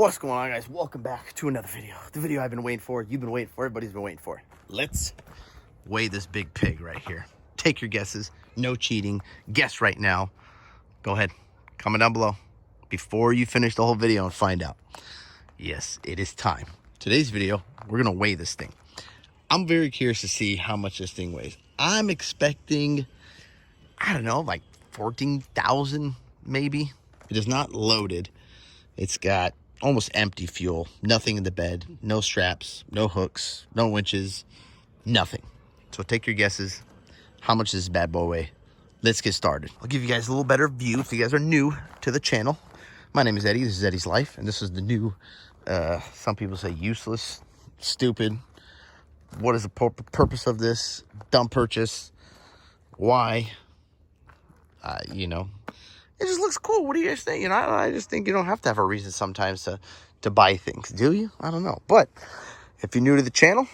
What's going on, guys? Welcome back to another video. The video I've been waiting for, you've been waiting for, everybody's been waiting for. Let's weigh this big pig right here. Take your guesses. No cheating. Guess right now. Go ahead. Comment down below before you finish the whole video and find out. Yes, it is time. Today's video, we're going to weigh this thing. I'm very curious to see how much this thing weighs. I'm expecting, I don't know, like 14,000 maybe. It is not loaded. It's got almost empty fuel, nothing in the bed, no straps, no hooks, no winches, nothing. So take your guesses. How much does this bad boy weigh? Let's get started. I'll give you guys a little better view if you guys are new to the channel. My name is Eddie. This is Eddie's Life, and this is the new, some people say useless, stupid. What is the purpose of this? Dumb purchase. Why? You know. It just looks cool. What do you guys think? You know, I just think you don't have to have a reason sometimes to buy things, do you? I don't know. But if you're new to the channel,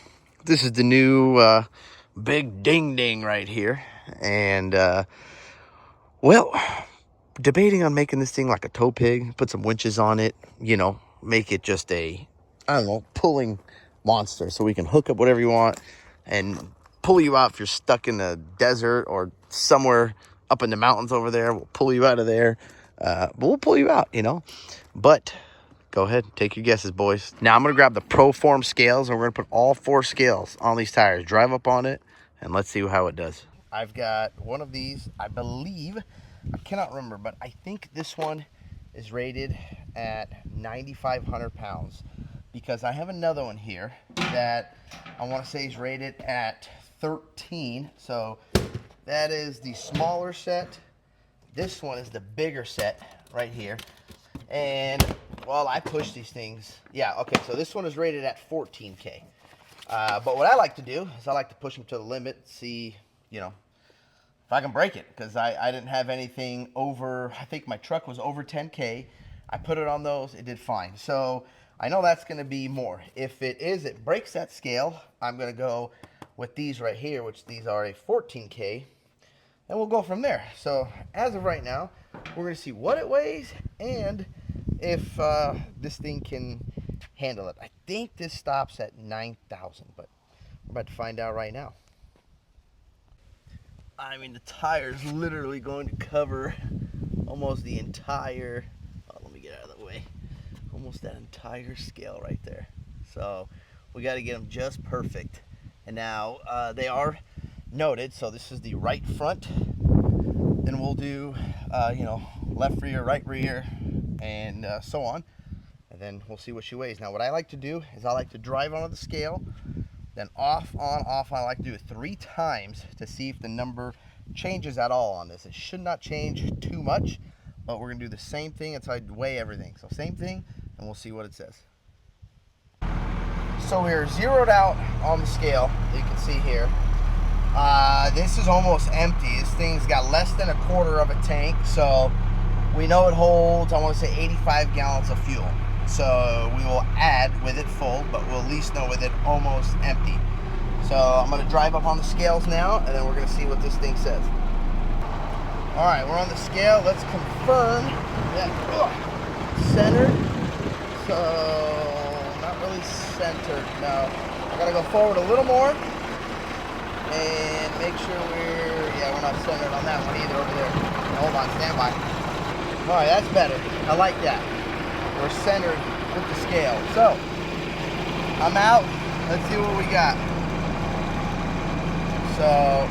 this is the new big ding right here. And, well, debating on making this thing like a tow pig, put some winches on it, you know, make it just a, I don't know, pulling monster so we can hook up whatever you want and pull you out if you're stuck in the desert or somewhere up in the mountains over there. We'll pull you out of there. But we'll pull you out, you know. But go ahead, take your guesses, boys. Now I'm going to grab the ProForm scales, and we're going to put all 4 scales on these tires. Drive up on it, and let's see how it does. I've got one of these, I believe, I cannot remember, but I think this one is rated at 9,500 pounds. Because I have another one here that I want to say is rated at 13. So that is the smaller set. This one is the bigger set right here. And, well, I push these things. Yeah, okay, so this one is rated at 14K. But what I like to do is I like to push them to the limit, see, you know, if I can break it. Because I didn't have anything over, I think my truck was over 10K. I put it on those, it did fine. So I know that's going to be more. If it breaks that scale, I'm going to go with these right here, which these are a 14K. And we'll go from there. So as of right now, we're going to see what it weighs and if this thing can handle it. I think this stops at 9,000, but we're about to find out right now. I mean, the tire's literally going to cover almost the entire, oh, let me get out of the way, almost that entire scale right there. So we got to get them just perfect. And now they are noted, so this is the right front. Then we'll do, you know, left rear, right rear, and so on. And then we'll see what she weighs. Now, what I like to do is I like to drive onto the scale, then off, on, off. I like to do it 3 times to see if the number changes at all on this. It should not change too much, but we're going to do the same thing until I weigh everything. So same thing, and we'll see what it says. So we're zeroed out on the scale, you can see here. This is almost empty. This thing's got less than 1/4 of a tank, so we know it holds, I want to say 85 gallons of fuel. So we will add with it full, but we'll at least know with it almost empty. So I'm going to drive up on the scales now, and then we're going to see what this thing says. All right, we're on the scale. Let's confirm that centered. So not really centered. No, I got to go forward a little more. And make sure we're not centered on that one either over there. Hold on, stand by. All right, that's better. I like that. We're centered with the scale. So, I'm out. Let's see what we got. So,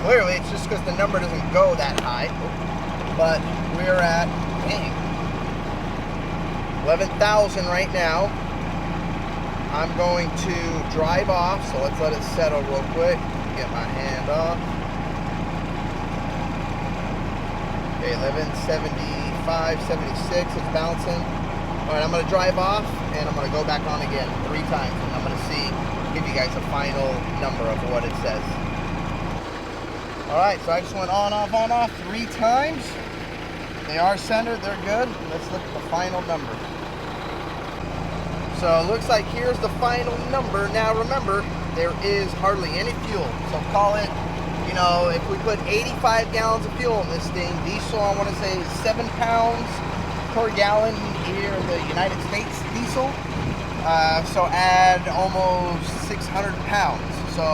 clearly it's just because the number doesn't go that high. But we're at, dang, 11,000 right now. I'm going to drive off, so let's let it settle real quick. Get my hand off. Okay, 1175, 76, it's bouncing. All right, I'm gonna drive off and I'm gonna go back on again 3 times, and I'm gonna see, give you guys a final number of what it says. All right, so I just went on, off 3 times. They are centered, they're good. Let's look at the final number. So it looks like here's the final number. Now remember, there is hardly any fuel. So call it, you know, if we put 85 gallons of fuel in this thing, diesel I want to say is 7 pounds. per gallon here in the United States diesel. So add almost 600 pounds. So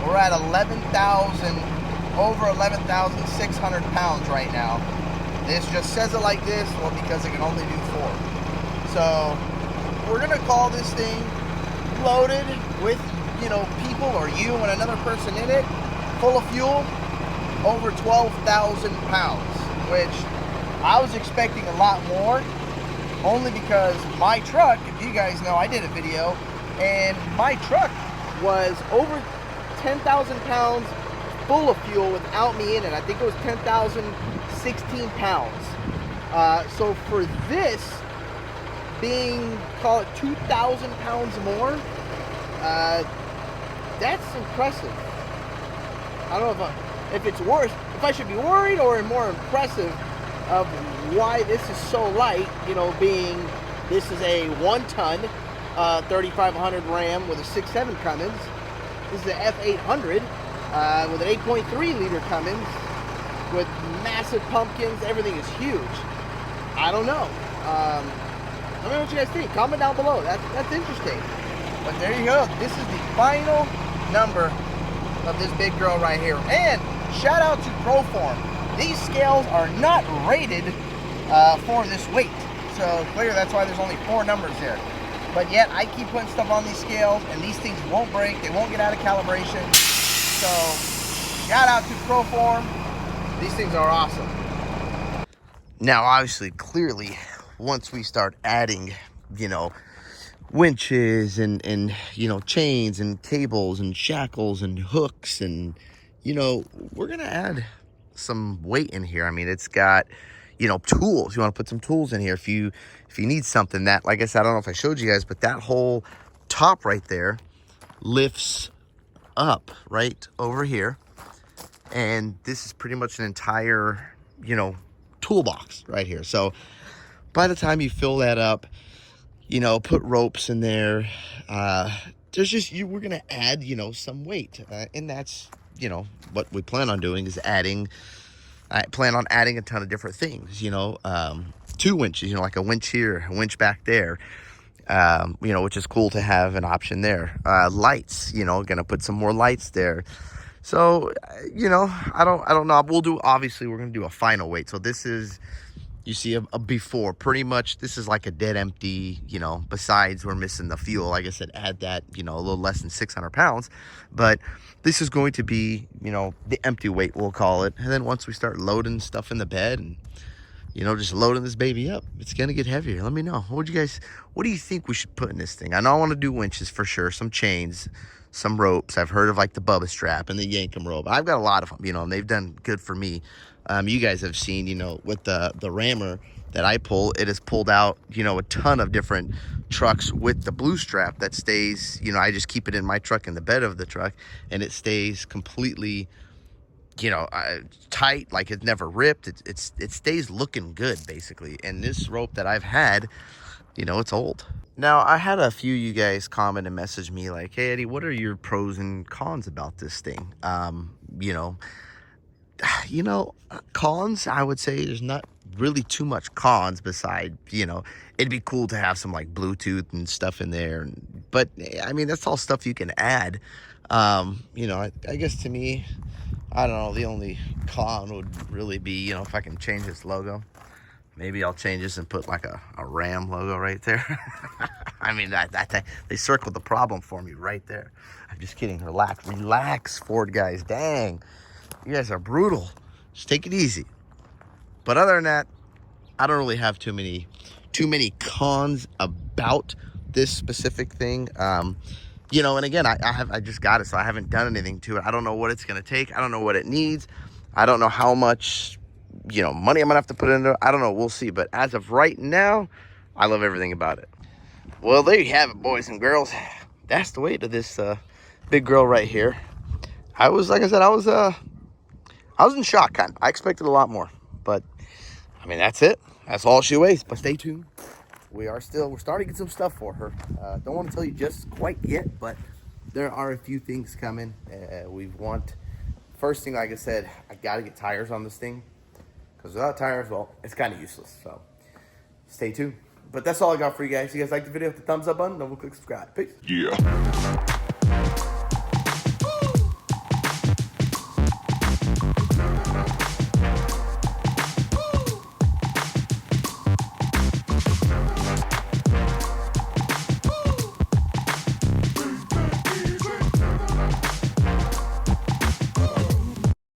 we're at 11,000, over 11,600 pounds right now. This just says it like this, well, because it can only do 4. So we're gonna call this thing loaded with, you know, people or you and another person in it, full of fuel, over 12,000 pounds, which I was expecting a lot more, only because my truck, if you guys know, I did a video, and my truck was over 10,000 pounds full of fuel without me in it. I think it was 10,016 pounds. So for this being, call it 2,000 pounds more, that's impressive. I don't know if it's worse, if I should be worried or more impressive of why this is so light, you know, being this is a 1-ton 3500 Ram with a 6.7 Cummins. This is the F800 with an 8.3 liter Cummins with massive pumpkins. Everything is huge. I don't know. Let me know what you guys think. Comment down below. That's interesting. But there you go. This is the final number of this big girl right here. And shout out to Proform. These scales are not rated for this weight. So clearly that's why there's only 4 numbers there. But yet I keep putting stuff on these scales and these things won't break. They won't get out of calibration. So shout out to Proform. These things are awesome. Now obviously, clearly, once we start adding, you know, winches and you know, chains and cables and shackles and hooks, and you know, we're gonna add some weight in here. I mean, it's got, you know, tools. You want to put some tools in here if you need something. That, like I said, I don't know if I showed you guys, but that whole top right there lifts up right over here, and this is pretty much an entire, you know, toolbox right here. So by the time you fill that up, you know, put ropes in there, there's just, we're gonna add, you know, some weight, and that's, you know, what we plan on doing is adding. I plan on adding a ton of different things, you know, 2 winches, you know, like a winch here, a winch back there, you know, which is cool to have an option there. Lights, you know, gonna put some more lights there. So, you know, I don't know. We'll do, obviously, we're gonna do a final weight. So this is, you see a before, pretty much this is like a dead empty, you know, besides we're missing the fuel. Like I said, add that, you know, a little less than 600 pounds. But this is going to be, you know, the empty weight, we'll call it. And then once we start loading stuff in the bed and, you know, just loading this baby up, it's going to get heavier. Let me know. What do you think we should put in this thing? I know I want to do winches for sure, some chains, some ropes. I've heard of like the Bubba strap and the Yankum rope. I've got a lot of them, you know, and they've done good for me. You guys have seen, you know, with the rammer that I pull, it has pulled out, you know, a ton of different trucks with the blue strap that stays, you know, I just keep it in my truck in the bed of the truck, and it stays completely, you know, tight, like it's never ripped. It stays looking good, basically. And this rope that I've had, you know, it's old. Now, I had a few of you guys comment and message me like, hey, Eddie, what are your pros and cons about this thing? You know, cons, I would say there's not really too much cons beside, you know, it'd be cool to have some like Bluetooth and stuff in there. But, I mean, that's all stuff you can add. You know, I guess to me, I don't know, the only con would really be, you know, if I can change this logo. Maybe I'll change this and put like a Ram logo right there. I mean, they circled the problem for me right there. I'm just kidding. Relax, Ford guys. Dang, you guys are brutal. Just take it easy. But other than that, I don't really have too many cons about this specific thing. You know, and again, I just got it, so I haven't done anything to it. I don't know what it's gonna take. I don't know what it needs. I don't know how much, you know, money I'm gonna have to put into it. I don't know. We'll see. But as of right now, I love everything about it. Well, there you have it, boys and girls. That's the weight of this big girl right here. Like I said, I was in shock, kind of. I expected a lot more, but I mean, that's it. That's all she weighs. But stay tuned. We're starting to get some stuff for her. Don't want to tell you just quite yet, but there are a few things coming. First thing, like I said, I got to get tires on this thing, because without tires, well, it's kind of useless. So stay tuned. But that's all I got for you guys. You guys like the video? Hit the thumbs up button. Don't click subscribe. Peace. Yeah.